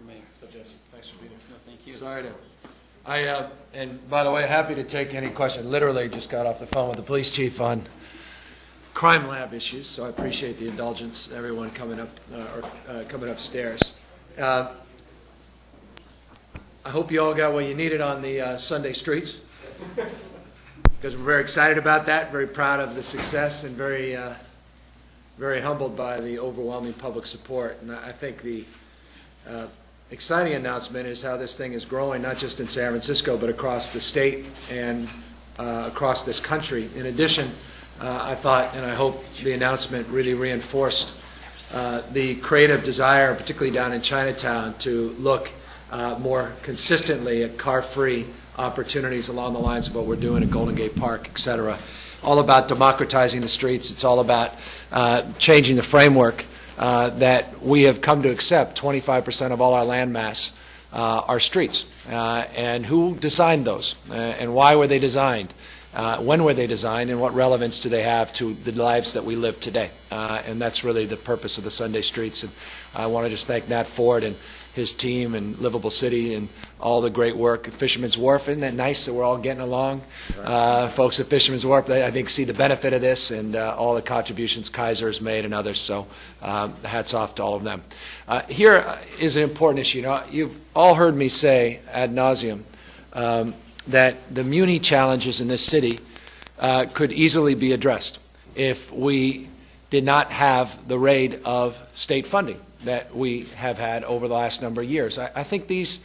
for me. So just thanks for being here. No, thank you. Sorry to. And by the way, happy to take any question. Literally just got off the phone with the police chief on crime lab issues, so I appreciate the indulgence. Everyone coming up coming upstairs. I hope you all got what you needed on the Sunday streets, because we're very excited about that, very proud of the success, and very humbled by the overwhelming public support. And I think the exciting announcement is how this thing is growing, not just in San Francisco, but across the state and across this country. In addition, I thought, and I hope the announcement really reinforced the creative desire, particularly down in Chinatown, to look more consistently at car-free opportunities along the lines of what we're doing at Golden Gate Park, et cetera. All about democratizing the streets. It's all about changing the framework that we have come to accept. 25% of all our land mass are streets. And who designed those? And why were they designed? When were they designed? And what relevance do they have to the lives that we live today? And that's really the purpose of the Sunday Streets. And I want to just thank Nat Ford and his team and Livable City and all the great work at Fisherman's Wharf. Isn't that nice that we're all getting along? Folks at Fisherman's Wharf, I think, see the benefit of this, and all the contributions Kaiser has made and others, so hats off to all of them. Here is an important issue. You know, you've all heard me say ad nauseum that the muni challenges in this city could easily be addressed if we did not have the raid of state funding that we have had over the last number of years. I think this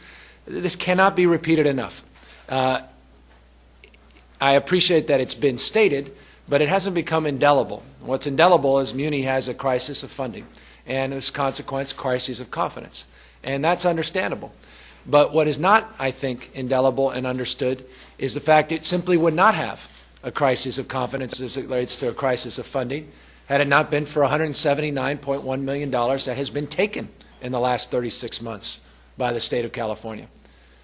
cannot be repeated enough. I appreciate that it's been stated, but it hasn't become indelible. What's indelible is Muni has a crisis of funding, and as a consequence, crises of confidence. And that's understandable. But what is not, I think, indelible and understood is the fact it simply would not have a crisis of confidence as it relates to a crisis of funding had it not been for $179.1 million that has been taken in the last 36 months by the state of California.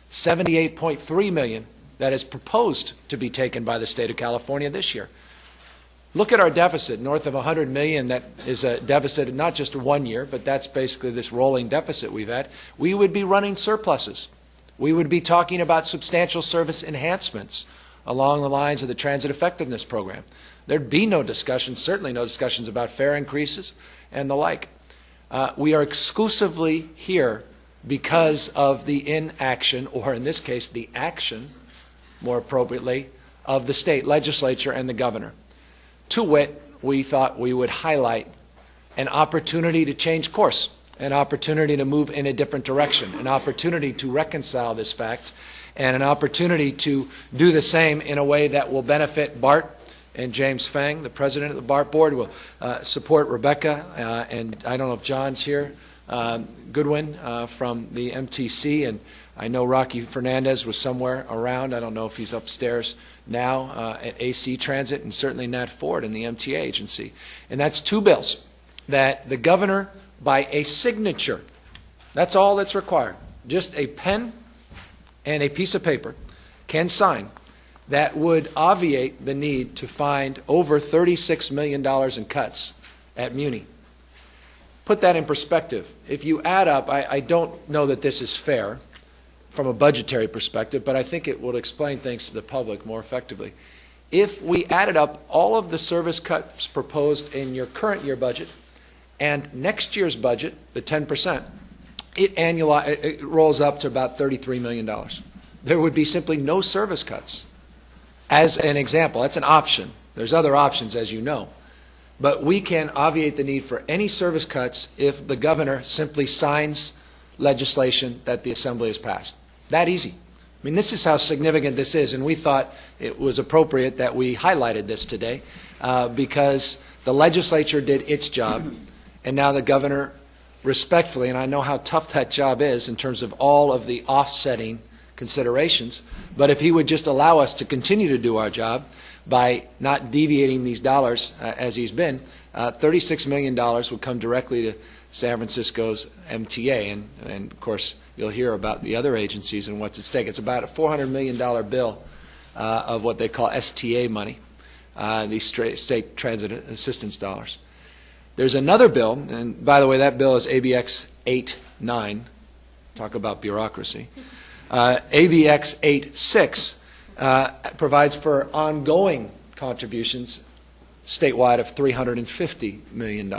$78.3 million that is proposed to be taken by the state of California this year. Look at our deficit, north of $100 million. That is a deficit not just 1 year, but that's basically this rolling deficit we've had. We would be running surpluses. We would be talking about substantial service enhancements along the lines of the Transit Effectiveness Program. There'd be no discussion, certainly no discussions about fare increases and the like. We are exclusively here because of the inaction, or in this case, the action, more appropriately, of the state legislature and the governor. To wit, we thought we would highlight an opportunity to change course, an opportunity to move in a different direction, an opportunity to reconcile this fact, and an opportunity to do the same in a way that will benefit BART and James Fang, the president of the BART board, will support Rebecca, and I don't know if John's here, Goodwin from the MTC, and I know Rocky Fernandez was somewhere around. I don't know if he's upstairs now at AC Transit, and certainly Nat Ford in the MTA agency. And that's two bills that the governor, by a signature, that's all that's required, just a pen and a piece of paper, can sign, that would obviate the need to find over $36 million in cuts at Muni. Put that in perspective. If you add up, I don't know that this is fair from a budgetary perspective, but I think it will explain things to the public more effectively. If we added up all of the service cuts proposed in your current year budget and next year's budget, the 10%, it rolls up to about $33 million. There would be simply no service cuts. As an example, that's an option. There's other options, as you know. But we can obviate the need for any service cuts if the governor simply signs legislation that the assembly has passed. That easy. I mean, this is how significant this is, and we thought it was appropriate that we highlighted this today because the legislature did its job, and now the governor respectfully, and I know how tough that job is in terms of all of the offsetting considerations, but if he would just allow us to continue to do our job by not deviating these dollars as he's been, $36 million would come directly to San Francisco's MTA, and of course you'll hear about the other agencies and what's at stake. It's about a $400 million bill of what they call STA money, these state transit assistance dollars. There's another bill, and by the way, that bill is ABX 89, Talk about bureaucracy. ABX 86 provides for ongoing contributions statewide of $350 million,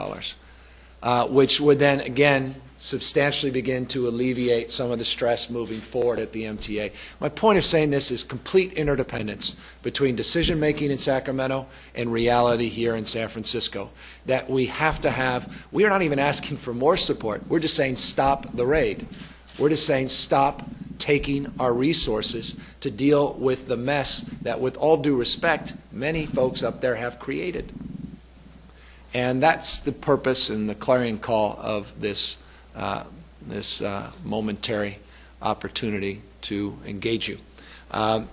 which would then, again, substantially begin to alleviate some of the stress moving forward at the MTA. My point of saying this is complete interdependence between decision-making in Sacramento and reality here in San Francisco, that we have to have. We are not even asking for more support. We're just saying stop the raid. We're just saying stop taking our resources to deal with the mess that, with all due respect, many folks up there have created. And that's the purpose and the clarion call of this momentary opportunity to engage you. I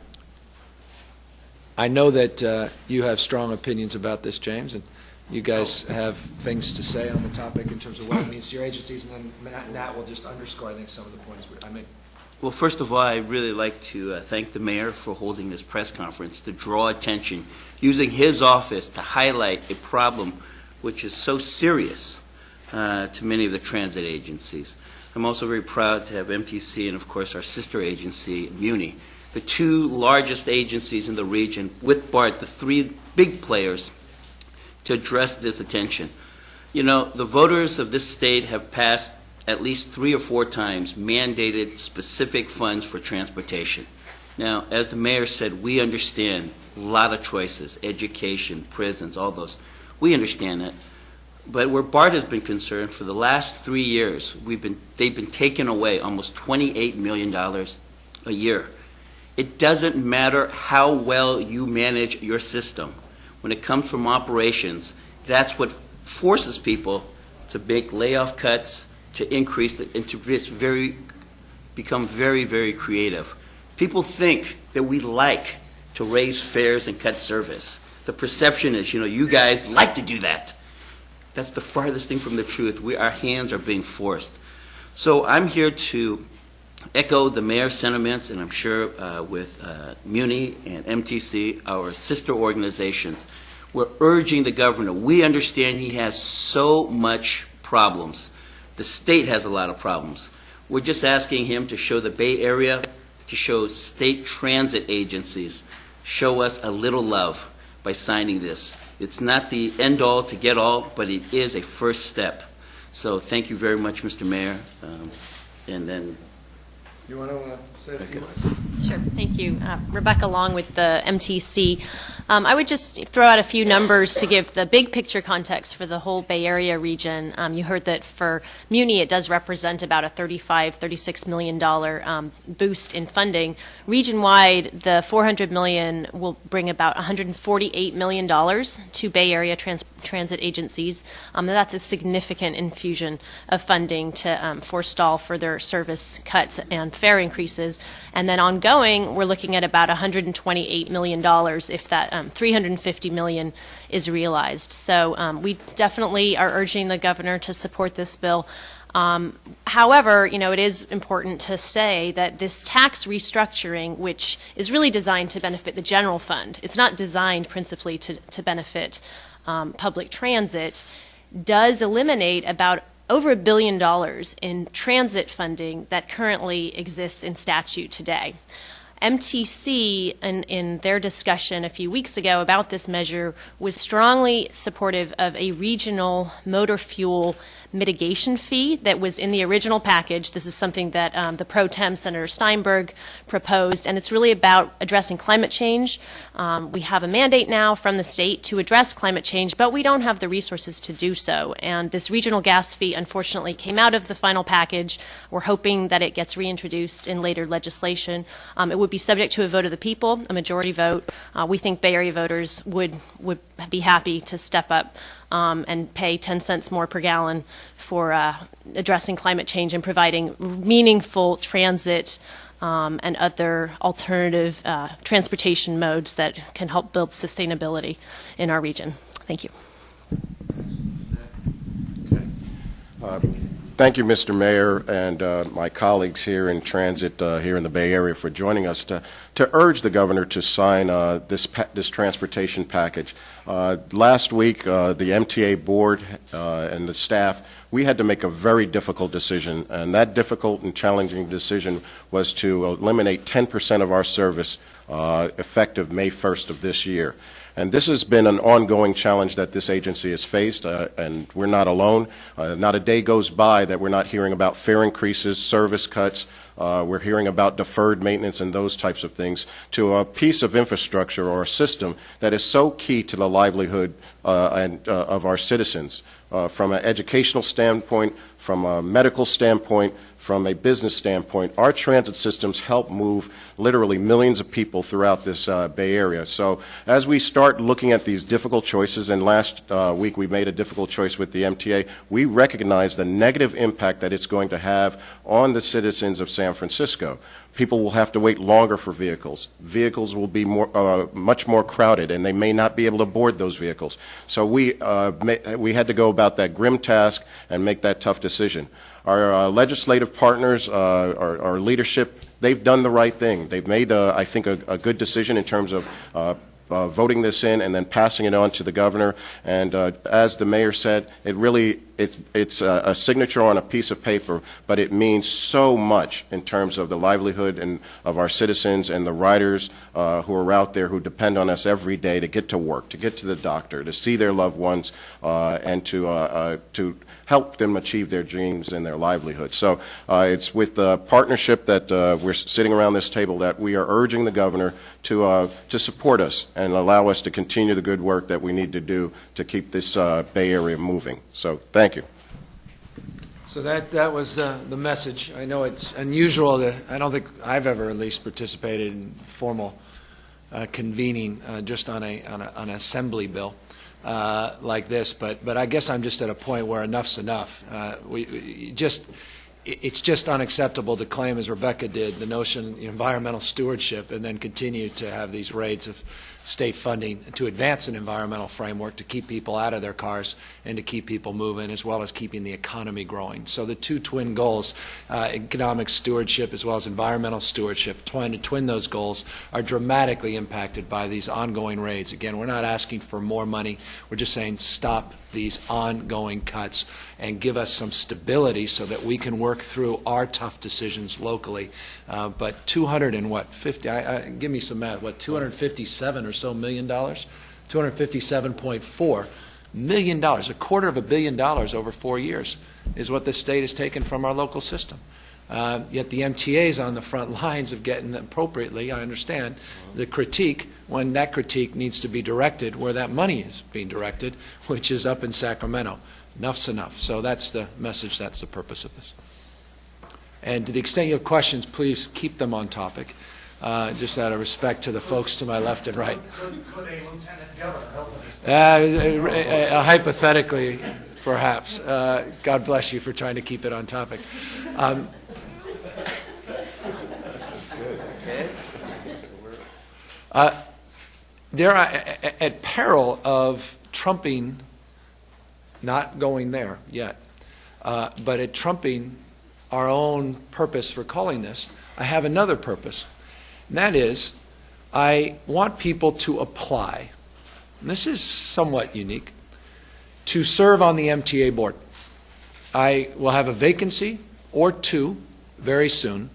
know that you have strong opinions about this, James, and you guys have things to say on the topic in terms of what it means to your agencies, and then Nat will just underscore, I think, some of the points I made. Well, first of all, I'd really like to thank the mayor for holding this press conference to draw attention, using his office to highlight a problem which is so serious to many of the transit agencies. I'm also very proud to have MTC and, of course, our sister agency, Muni, the two largest agencies in the region, with BART, the three big players, to address this attention. You know, the voters of this state have passed at least 3 or 4 times mandated specific funds for transportation. Now, as the mayor said, we understand a lot of choices, education, prisons, all those. We understand that. But where BART has been concerned, for the last 3 years, they've been taking away almost $28 million a year. It doesn't matter how well you manage your system. When it comes from operations, that's what forces people to make layoff cuts, to increase and to become very, very creative. People think that we like to raise fares and cut service. The perception is, you guys like to do that. That's the farthest thing from the truth. Our hands are being forced. So I'm here to echo the mayor's sentiments, and I'm sure with Muni and MTC, our sister organizations, we're urging the governor. We understand he has so much problems. The state has a lot of problems. We're just asking him to show the Bay Area, to show state transit agencies, show us a little love by signing this. It's not the end-all to get all, but it is a first step. So thank you very much, Mr. Mayor. And then... You want to say a few words? Sure, thank you. Rebecca Long with the MTC. I would just throw out a few numbers to give the big picture context for the whole Bay Area region. You heard that for Muni it does represent about a $36 million boost in funding. Region-wide, the $400 million will bring about $148 million to Bay Area transit agencies. That's a significant infusion of funding to forestall further service cuts and fare increases. And then ongoing, we're looking at about $128 million if that $350 million is realized. So we definitely are urging the governor to support this bill. However, it is important to say that this tax restructuring, which is really designed to benefit the general fund, it's not designed principally to benefit public transit, does eliminate about over $1 billion in transit funding that currently exists in statute today. MTC, in their discussion a few weeks ago about this measure, was strongly supportive of a regional motor fuel mitigation fee that was in the original package. This is something that the pro tem Senator Steinberg proposed, and it's really about addressing climate change. We have a mandate now from the state to address climate change, but we don't have the resources to do so. And this regional gas fee, unfortunately, came out of the final package. We're hoping that it gets reintroduced in later legislation. It would be subject to a vote of the people, a majority vote. We think Bay Area voters would be happy to step up and pay 10 cents more per gallon for addressing climate change and providing meaningful transit and other alternative transportation modes that can help build sustainability in our region. Thank you. Okay. Thank you, Mr. Mayor, and my colleagues here in transit here in the Bay Area for joining us to urge the governor to sign this transportation package. Last week, the MTA board and the staff, we had to make a very difficult decision, and that difficult and challenging decision was to eliminate 10% of our service effective May 1st of this year. And this has been an ongoing challenge that this agency has faced, and we're not alone. Not a day goes by that we're not hearing about fare increases, service cuts. We're hearing about deferred maintenance and those types of things to a piece of infrastructure or a system that is so key to the livelihood of our citizens. From an educational standpoint, from a medical standpoint, from a business standpoint, our transit systems help move literally millions of people throughout this Bay Area. So as we start looking at these difficult choices, and last week we made a difficult choice with the MTA, we recognize the negative impact that it's going to have on the citizens of San Francisco. People will have to wait longer for vehicles. Vehicles will be much more crowded, and they may not be able to board those vehicles. So we had to go about that grim task and make that tough decision. Our legislative partners, our leadership, they've done the right thing. They've made, I think, a good decision in terms of voting this in and then passing it on to the governor. And as the mayor said, it's a signature on a piece of paper, but it means so much in terms of the livelihood and of our citizens and the riders who are out there who depend on us every day to get to work, to get to the doctor, to see their loved ones, and to help them achieve their dreams and their livelihood. So it's with the partnership that we're sitting around this table that we are urging the governor to support us and allow us to continue the good work that we need to do to keep this Bay Area moving. So thank you. So that was the message. I know it's unusual that I don't think I've ever at least participated in formal convening just on an assembly bill like this, but I guess I'm just at a point where enough's enough. It's just unacceptable to claim, as Rebecca did, the notion of environmental stewardship and then continue to have these raids of state funding to advance an environmental framework to keep people out of their cars and to keep people moving, as well as keeping the economy growing. So the two twin goals, economic stewardship as well as environmental stewardship, trying to twin those goals, are dramatically impacted by these ongoing raids. Again, we're not asking for more money. We're just saying stop these ongoing cuts and give us some stability so that we can work through our tough decisions locally. But 250, give me some math, what, 257 or so $million? $257.4 million, $250 million over 4 years is what the state has taken from our local system. Yet the MTA is on the front lines of getting, appropriately, I understand, the critique when that critique needs to be directed where that money is being directed, which is up in Sacramento. Enough's enough. So that's the message, that's the purpose of this. And to the extent you have questions, please keep them on topic, just out of respect to the folks to my left and right. Could a lieutenant governor help with this? Hypothetically, perhaps. God bless you for trying to keep it on topic. At peril of trumping, not going there yet, but at trumping our own purpose for calling this, I have another purpose. And that is, I want people to apply, and this is somewhat unique, to serve on the MTA board. I will have a vacancy or two very soon,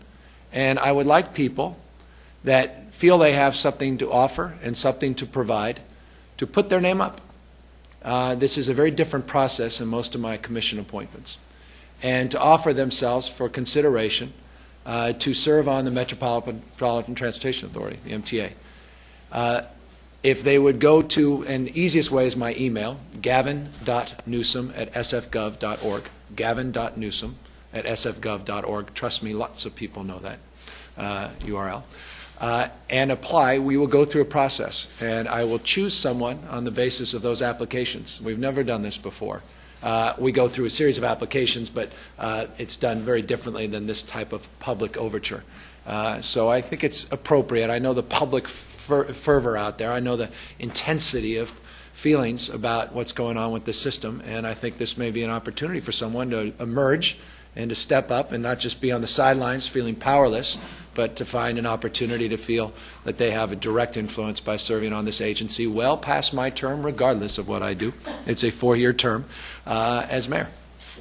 and I would like people that feel they have something to offer and something to provide to put their name up. This is a very different process than most of my commission appointments. And to offer themselves for consideration to serve on the Metropolitan Transportation Authority, the MTA. If they would go to, and the easiest way is my email, gavin.newsom@sfgov.org, gavin.newsom@sfgov.org. Trust me, lots of people know that URL. And apply. We will go through a process, and I will choose someone on the basis of those applications. We've never done this before. We go through a series of applications, but it's done very differently than this type of public overture. So I think it's appropriate. I know the public fervor out there. I know the intensity of feelings about what's going on with the system, and I think this may be an opportunity for someone to emerge and to step up and not just be on the sidelines feeling powerless, but to find an opportunity to feel that they have a direct influence by serving on this agency well past my term, regardless of what I do. It's a 4-year term as mayor.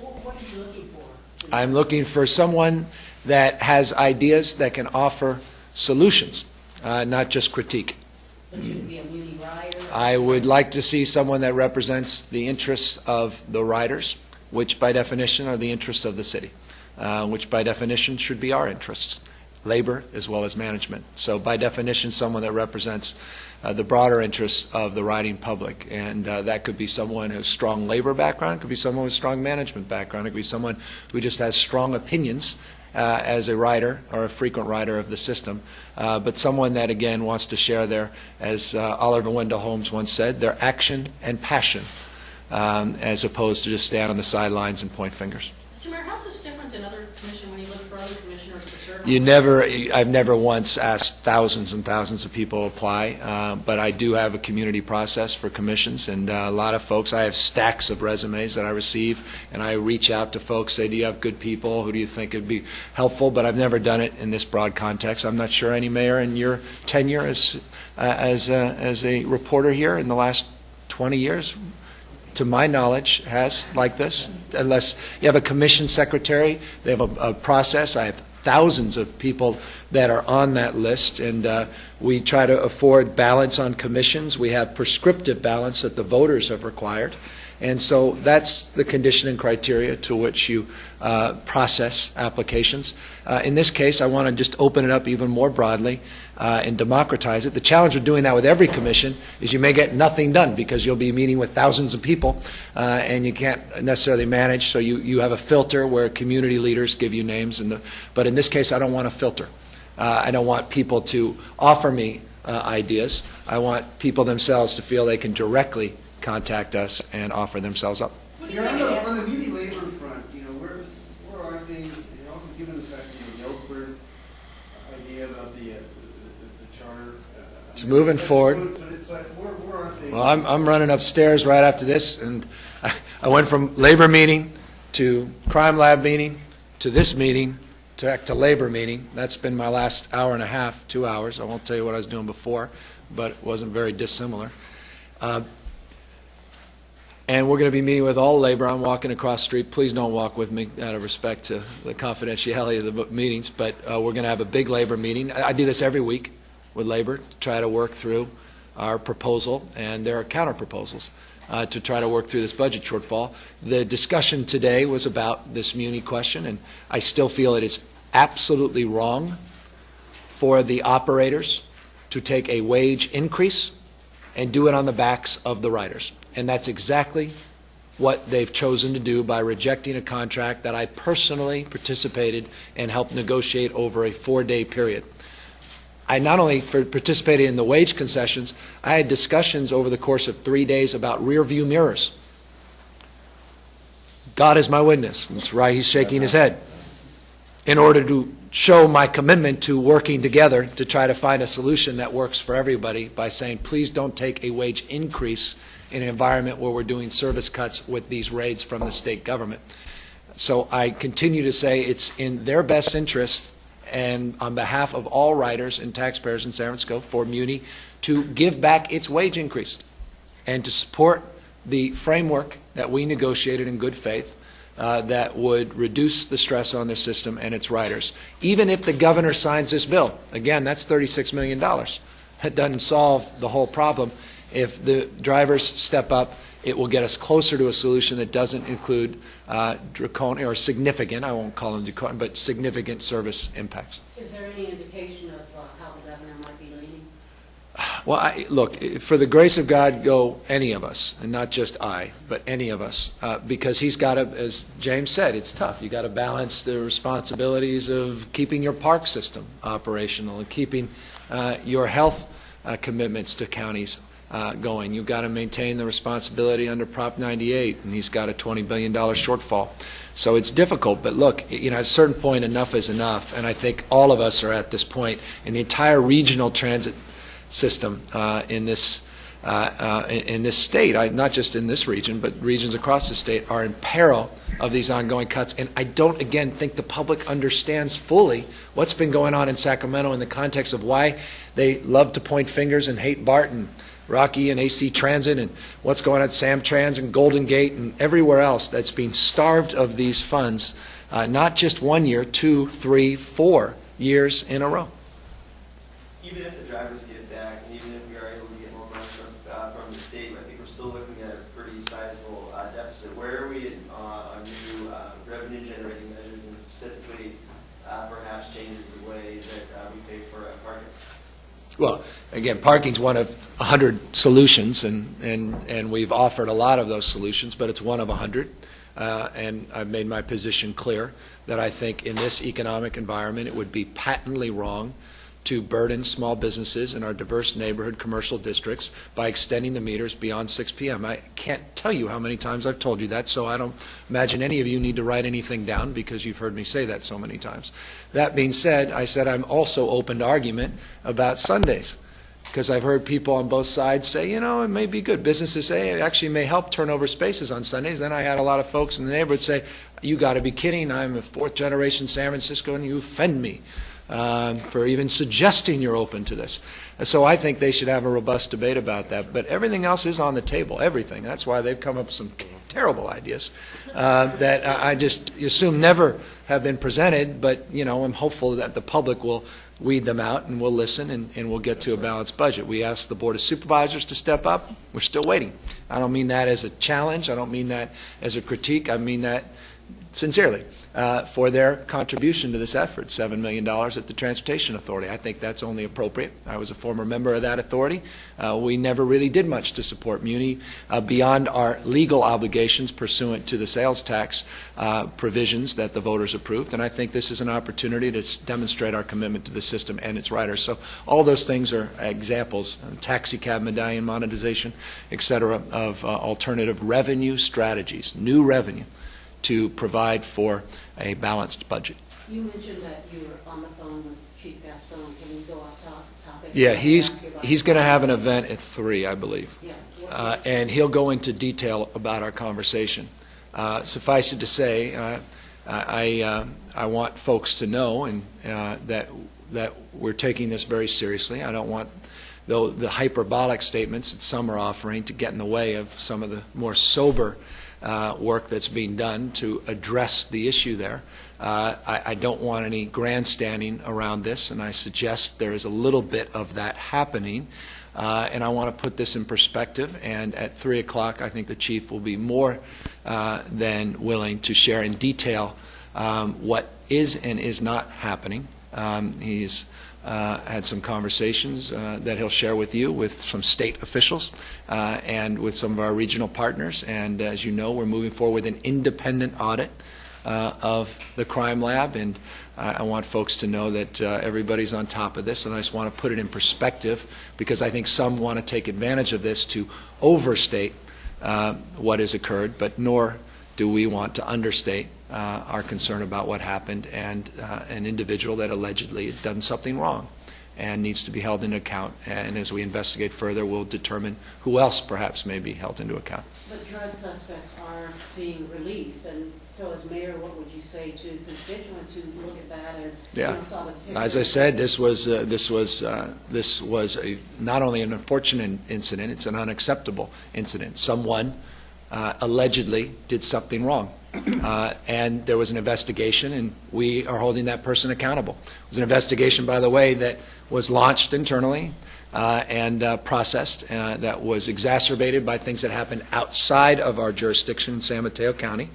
What are you looking for? I'm looking for someone that has ideas that can offer solutions, not just critique. But you could be a muni rider? I would like to see someone that represents the interests of the riders, which by definition are the interests of the city, which by definition should be our interests, labor as well as management. So by definition, someone that represents the broader interests of the riding public. And that could be someone who has strong labor background, it could be someone with strong management background, it could be someone who just has strong opinions as a rider or a frequent rider of the system, but someone that, again, wants to share their, as Oliver Wendell Holmes once said, their action and passion, as opposed to just stand on the sidelines and point fingers. Mr. Mayor, how's this different than other commission when you look for other commissioners to serve? I've never once asked thousands and thousands of people to apply, but I do have a community process for commissions, and a lot of folks, I have stacks of resumes that I receive, and I reach out to folks, say, do you have good people, who do you think would be helpful, but I've never done it in this broad context. I'm not sure any mayor in your tenure as a reporter here in the last 20 years, to my knowledge, has like this, unless you have a commission secretary, they have a process. I have thousands of people that are on that list, and we try to afford balance on commissions. We have prescriptive balance that the voters have required, and so that's the condition and criteria to which you process applications. In this case, I want to just open it up even more broadly and democratize it. The challenge of doing that with every commission is you may get nothing done because you'll be meeting with thousands of people and you can't necessarily manage, so you have a filter where community leaders give you names. But in this case, I don't want a filter. I don't want people to offer me ideas. I want people themselves to feel they can directly contact us and offer themselves up. You're on the muni labor front, where are things, and also given the fact that the Ellsworth idea about the charter. It's moving forward. But it's like, where are things? Well, I'm running upstairs right after this, and I went from labor meeting to crime lab meeting to this meeting to labor meeting. That's been my last hour and a half, 2 hours. I won't tell you what I was doing before, but it wasn't very dissimilar. And we're going to be meeting with all labor. I'm walking across the street. Please don't walk with me out of respect to the confidentiality of the meetings, but we're going to have a big labor meeting. I do this every week with labor to try to work through our proposal, and there are counter proposals to try to work through this budget shortfall. The discussion today was about this muni question, and I still feel it is absolutely wrong for the operators to take a wage increase and do it on the backs of the riders. And that's exactly what they've chosen to do by rejecting a contract that I personally participated and helped negotiate over a 4-day period. I not only participated in the wage concessions, I had discussions over the course of 3 days about rear view mirrors. God is my witness. That's right, he's shaking his head. In order to show my commitment to working together to try to find a solution that works for everybody by saying, please don't take a wage increase in an environment where we're doing service cuts with these raids from the state government. So I continue to say it's in their best interest and on behalf of all riders and taxpayers in San Francisco for Muni to give back its wage increase and to support the framework that we negotiated in good faith that would reduce the stress on the system and its riders. Even if the governor signs this bill, again, that's $36 million. That doesn't solve the whole problem. If the drivers step up, it will get us closer to a solution that doesn't include draconian or significant, I won't call them draconian, but significant service impacts. Is there any indication of how the governor might be leaning? Well, look, for the grace of God, go any of us, and not just I, but any of us, because he's got to, as James said, it's tough. You've got to balance the responsibilities of keeping your park system operational and keeping your health commitments to counties going. You've got to maintain the responsibility under Prop 98, and he's got a $20 billion shortfall. So it's difficult, but look, at a certain point, enough is enough, and I think all of us are at this point, and the entire regional transit system in this state, not just in this region, but regions across the state, are in peril of these ongoing cuts. And I don't, again, think the public understands fully what's been going on in Sacramento in the context of why they love to point fingers and hate BART and Rocky and AC Transit and what's going on at Samtrans and Golden Gate and everywhere else that's being starved of these funds, not just 1 year, 2, 3, 4 years in a row. Even if the drivers get back, and even if we are able to get more money from the state, I think we're still looking at a pretty sizable deficit. Where are we on new revenue generating measures, and specifically perhaps changes the way that we pay for parking? Well, again, parking's one of 100 solutions, and we've offered a lot of those solutions, but it's one of 100. And I've made my position clear that I think in this economic environment it would be patently wrong to burden small businesses in our diverse neighborhood commercial districts by extending the meters beyond 6 p.m. I can't tell you how many times I've told you that, so I don't imagine any of you need to write anything down because you've heard me say that so many times. That being said, I said I'm also open to argument about Sundays, because I've heard people on both sides say, you know, it may be good. Businesses say it actually may help turn over spaces on Sundays. Then I had a lot of folks in the neighborhood say, you got to be kidding. I'm a fourth generation San Francisco and you offend me for even suggesting you're open to this. So I think they should have a robust debate about that. But everything else is on the table, everything. That's why they've come up with some terrible ideas that I just assume never have been presented. But, you know, I'm hopeful that the public will weed them out and we'll listen and we'll get to a balanced budget. We asked the Board of Supervisors to step up. We're still waiting. I don't mean that as a challenge. I don't mean that as a critique. I mean that sincerely, for their contribution to this effort, $7 million at the Transportation Authority. I think that's only appropriate. I was a former member of that authority. We never really did much to support Muni beyond our legal obligations pursuant to the sales tax provisions that the voters approved, and I think this is an opportunity to demonstrate our commitment to the system and its riders. So all those things are examples, taxi cab medallion monetization, et cetera, of alternative revenue strategies, new revenue, to provide for a balanced budget. You mentioned that you were on the phone with Chief Gaston. Can we go off topic? Yeah, he's going to have an event at 3, I believe. Yeah. And he'll go into detail about our conversation. Suffice it to say, I want folks to know and that we're taking this very seriously. I don't want the hyperbolic statements that some are offering to get in the way of some of the more sober work that's being done to address the issue there. I don't want any grandstanding around this, and I suggest there is a little bit of that happening. And I want to put this in perspective, and at 3 o'clock I think the Chief will be more than willing to share in detail what is and is not happening. He's had some conversations that he'll share with you with some state officials and with some of our regional partners, and as you know, we're moving forward with an independent audit of the crime lab, and I want folks to know that everybody's on top of this, and I just want to put it in perspective because I think some want to take advantage of this to overstate what has occurred, but nor do we want to understate our concern about what happened and an individual that allegedly had done something wrong and needs to be held into account. And as we investigate further, we'll determine who else perhaps may be held into account. But drug suspects are being released, and so as mayor, what would you say to constituents who look at that and saw the picture? As I said, this was not only an unfortunate incident, it's an unacceptable incident. Someone allegedly did something wrong. And there was an investigation, and we are holding that person accountable. It was an investigation, by the way, that was launched internally and processed that was exacerbated by things that happened outside of our jurisdiction in San Mateo County.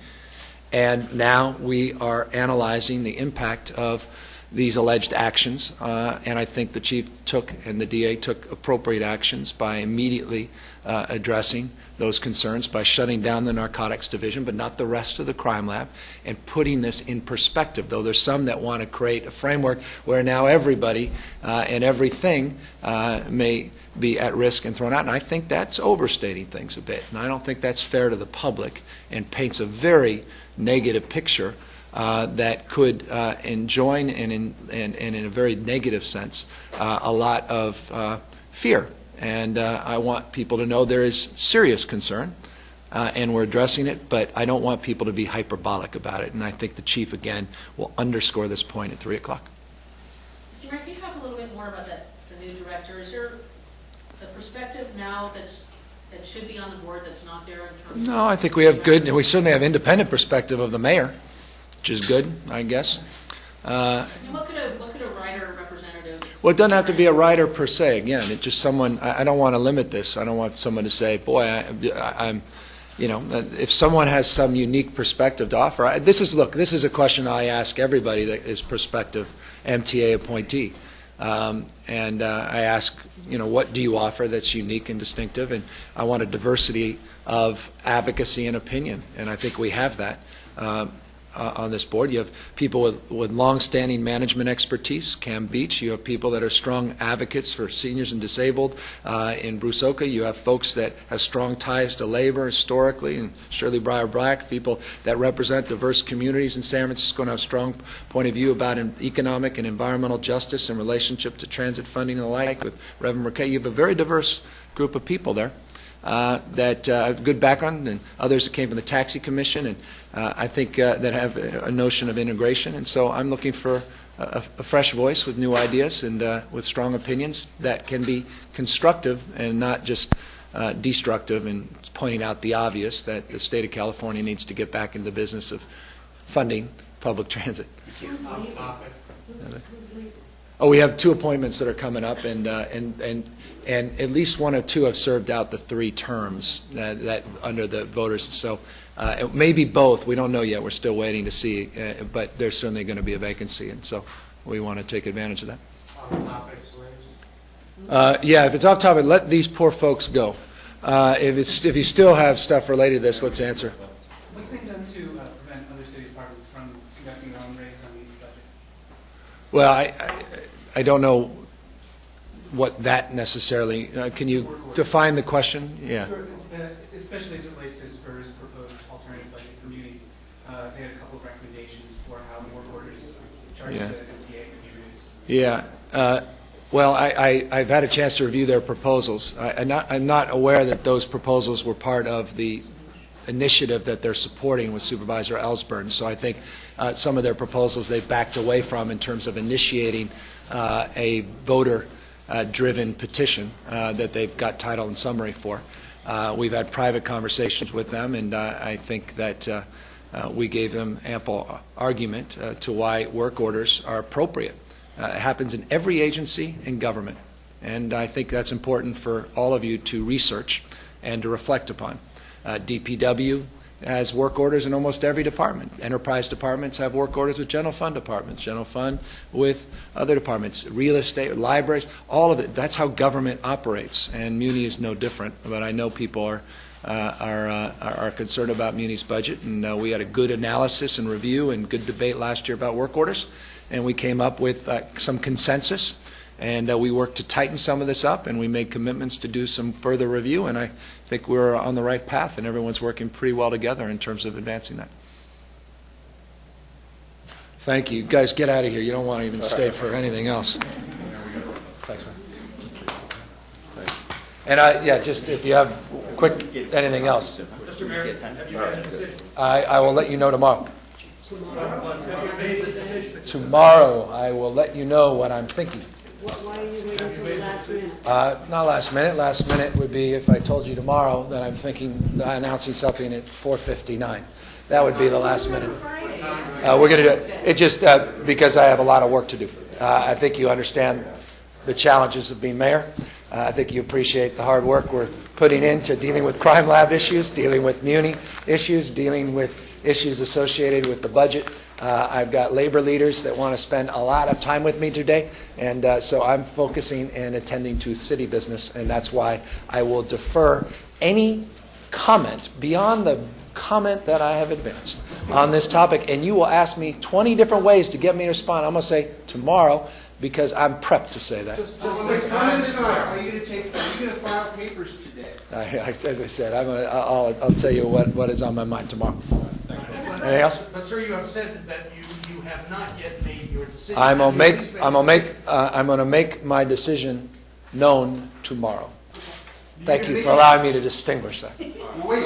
And now we are analyzing the impact of these alleged actions, and I think the Chief took and the DA took appropriate actions by immediately addressing those concerns by shutting down the narcotics division, but not the rest of the crime lab, and putting this in perspective, though there's some that want to create a framework where now everybody and everything may be at risk and thrown out. And I think that's overstating things a bit, and I don't think that's fair to the public and paints a very negative picture that could enjoin and in a very negative sense a lot of fear. And I want people to know there is serious concern and we're addressing it, but I don't want people to be hyperbolic about it, and I think the chief, again, will underscore this point at 3 o'clock. Mr. Mayor, can you talk a little bit more about that, the new director? Is there a perspective now that should be on the board that's not there in terms of... No, I think we have good, we certainly have independent perspective of the mayor, which is good, I guess. And what could a writer representative... Well, it doesn't have to be a writer per se. Again, it's just someone, I don't want to limit this. I don't want someone to say, boy, I'm, you know, if someone has some unique perspective to offer. This is a question I ask everybody that is prospective MTA appointee. And I ask, you know, what do you offer that's unique and distinctive? And I want a diversity of advocacy and opinion, and I think we have that on this board. You have people with long-standing management expertise, Cam Beach. You have people that are strong advocates for seniors and disabled in Bruce Oka. You have folks that have strong ties to labor historically, and Shirley Breyer Black, people that represent diverse communities in San Francisco and have a strong point of view about economic and environmental justice in relationship to transit funding and the like, with Reverend Marquet. You have a very diverse group of people there that have good background, and others that came from the Taxi Commission, and I think that have a notion of integration. And so I'm looking for a fresh voice with new ideas and with strong opinions that can be constructive and not just destructive and pointing out the obvious, that the state of California needs to get back into the business of funding public transit. Oh, we have 2 appointments that are coming up, and at least 1 or 2 have served out the 3 terms that under the voters. So it may be both. We don't know yet. We're still waiting to see. But there's certainly going to be a vacancy, and so we want to take advantage of that. Yeah, if it's off topic, let these poor folks go. If you still have stuff related to this, let's answer. What's being done to prevent other city departments from conducting their own raids on each budget? Well, I don't know what that necessarily, can you define the question? Yeah. Sure, especially as it relates to Spur's proposed alternative budget for Muni. They had a couple of recommendations for how the work orders charge the MTA could be used. Yeah. Well, I've had a chance to review their proposals. I'm not aware that those proposals were part of the initiative that they're supporting with Supervisor Ellsburn. So I think some of their proposals they backed away from in terms of initiating a voter-driven petition that they've got title and summary for. We've had private conversations with them, and I think that we gave them ample argument to why work orders are appropriate. It happens in every agency in government, and I think that's important for all of you to research and to reflect upon. DPW has work orders in almost every department. Enterprise departments have work orders with general fund departments, general fund with other departments, real estate, libraries, all of it. That's how government operates, and Muni is no different. But I know people are concerned about Muni's budget, and we had a good analysis and review and good debate last year about work orders, and we came up with some consensus. And we worked to tighten some of this up, and we made commitments to do some further review, and I think we're on the right path, and everyone's working pretty well together in terms of advancing that. Thank you. You guys get out of here. You don't want to even stay for anything else. Thanks, man. And yeah, just if you have quick anything else. Mr. Mayor, have you made a decision? I will let you know tomorrow. Tomorrow I will let you know what I'm thinking. Why are you waiting until the last minute? Not last minute. Last minute would be if I told you tomorrow that I'm thinking announcing something at 4:59. That would be the last minute. We're going to do it. It just because I have a lot of work to do. I think you understand the challenges of being mayor. I think you appreciate the hard work we're putting into dealing with crime lab issues, dealing with Muni issues, dealing with issues associated with the budget. I've got labor leaders that want to spend a lot of time with me today, and so I'm focusing and attending to city business, and that's why I will defer any comment beyond the comment that I have advanced on this topic, and you will ask me 20 different ways to get me to respond. I'm going to say tomorrow because I'm prepped to say that. Are you going to file papers today? As I said, I'll tell you what is on my mind tomorrow. Anything else? But sir, you have said that you have not yet made your decision. I'm going to make my decision known tomorrow. Thank you for allowing me to distinguish that. Wait,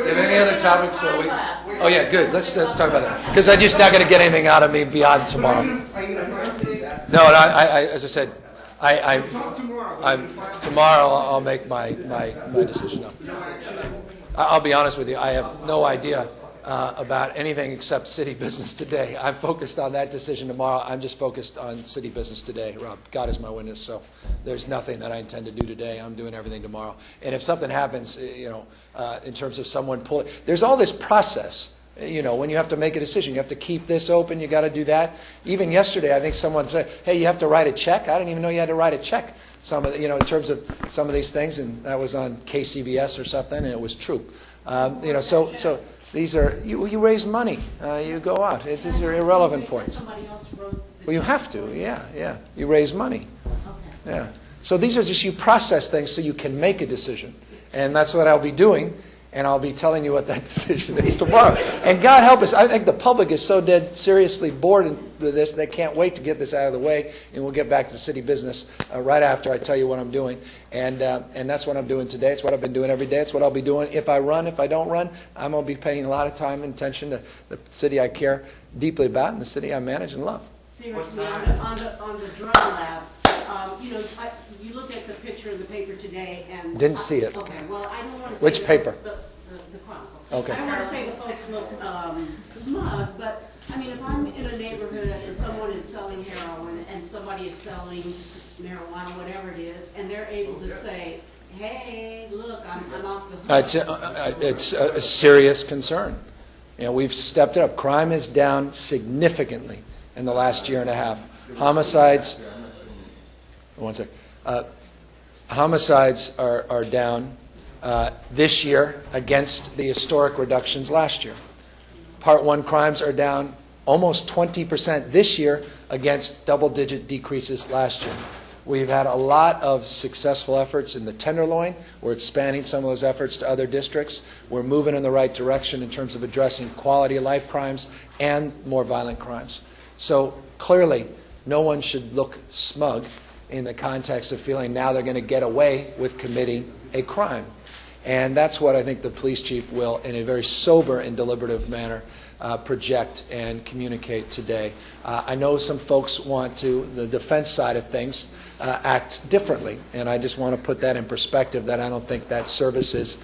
Do you have any other topics? Oh yeah, good. Let's talk about that because I'm just not going to get anything out of me beyond tomorrow. Are you gonna file today? No, I as I said, Talk tomorrow. tomorrow I'll make my decision. I'll be honest with you. I have no idea about anything except city business today. I'm focused on that decision tomorrow. I'm just focused on city business today, Rob. God is my witness. So there's nothing that I intend to do today. I'm doing everything tomorrow. And if something happens, in terms of someone pulling, there's all this process. When you have to make a decision, you have to keep this open, you got to do that. Even yesterday, I think someone said, hey, you have to write a check. I didn't even know you had to write a check. In terms of some of these things, and that was on KCBS or something, and it was true. So these are, you raise money, you go out. These are irrelevant points. Somebody else wrote. Well, you have to, yeah. You raise money. Okay. Yeah. So these are just, you process things so you can make a decision. And that's what I'll be doing. And I'll be telling you what that decision is tomorrow. And God help us, I think the public is so dead seriously bored with this, they can't wait to get this out of the way, and we'll get back to city business right after I tell you what I'm doing. And that's what I'm doing today. It's what I've been doing every day. It's what I'll be doing if I run. If I don't run, I'm going to be paying a lot of time and attention to the city I care deeply about and the city I manage and love. Seriously, on the drug lab, you look at the picture in the paper today and... Didn't see it. Okay, well, I don't want to say... Which paper? The Chronicle. Okay. I don't want to say the folks look smug, but, I mean, if I'm in a neighborhood and someone is selling heroin and somebody is selling marijuana, whatever it is, and they're able to say, hey, look, I'm off the hook. It's a serious concern. We've stepped it up. Crime is down significantly in the last year and a half. Homicides... One sec. Homicides are down this year against the historic reductions last year. Part 1 crimes are down almost 20% this year against double-digit decreases last year. We've had a lot of successful efforts in the Tenderloin. We're expanding some of those efforts to other districts. We're moving in the right direction in terms of addressing quality of life crimes and more violent crimes. So clearly, no one should look smug in the context of feeling now they're going to get away with committing a crime. And that's what I think the police chief will, in a very sober and deliberative manner, project and communicate today. I know some folks want to, the defense side of things, act differently. And I just want to put that in perspective, that I don't think that services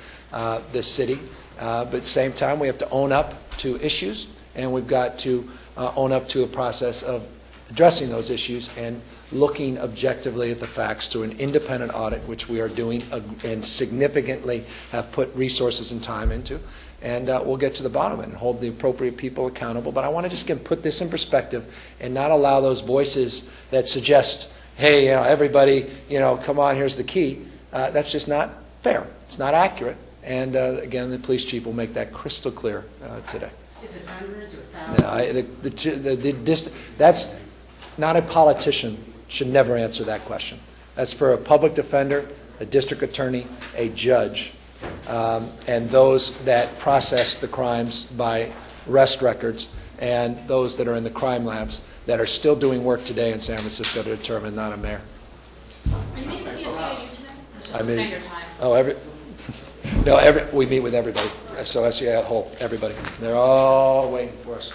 this city. But at the same time, we have to own up to issues, and we've got to own up to a process of addressing those issues and looking objectively at the facts through an independent audit, which we are doing and significantly have put resources and time into. And we'll get to the bottom of it and hold the appropriate people accountable. But I want to just put this in perspective and not allow those voices that suggest, hey, everybody, come on, here's the key. That's just not fair. It's not accurate. And again, the police chief will make that crystal clear today. Is it hundreds or thousands? That's not a politician should never answer that question. That's for a public defender, a district attorney, a judge, and those that process the crimes by arrest records, and those that are in the crime labs that are still doing work today in San Francisco to determine, not a mayor. Are you meeting with the SEIU today? I mean, your time. We meet with everybody. So SEI whole, everybody. They're all waiting for us.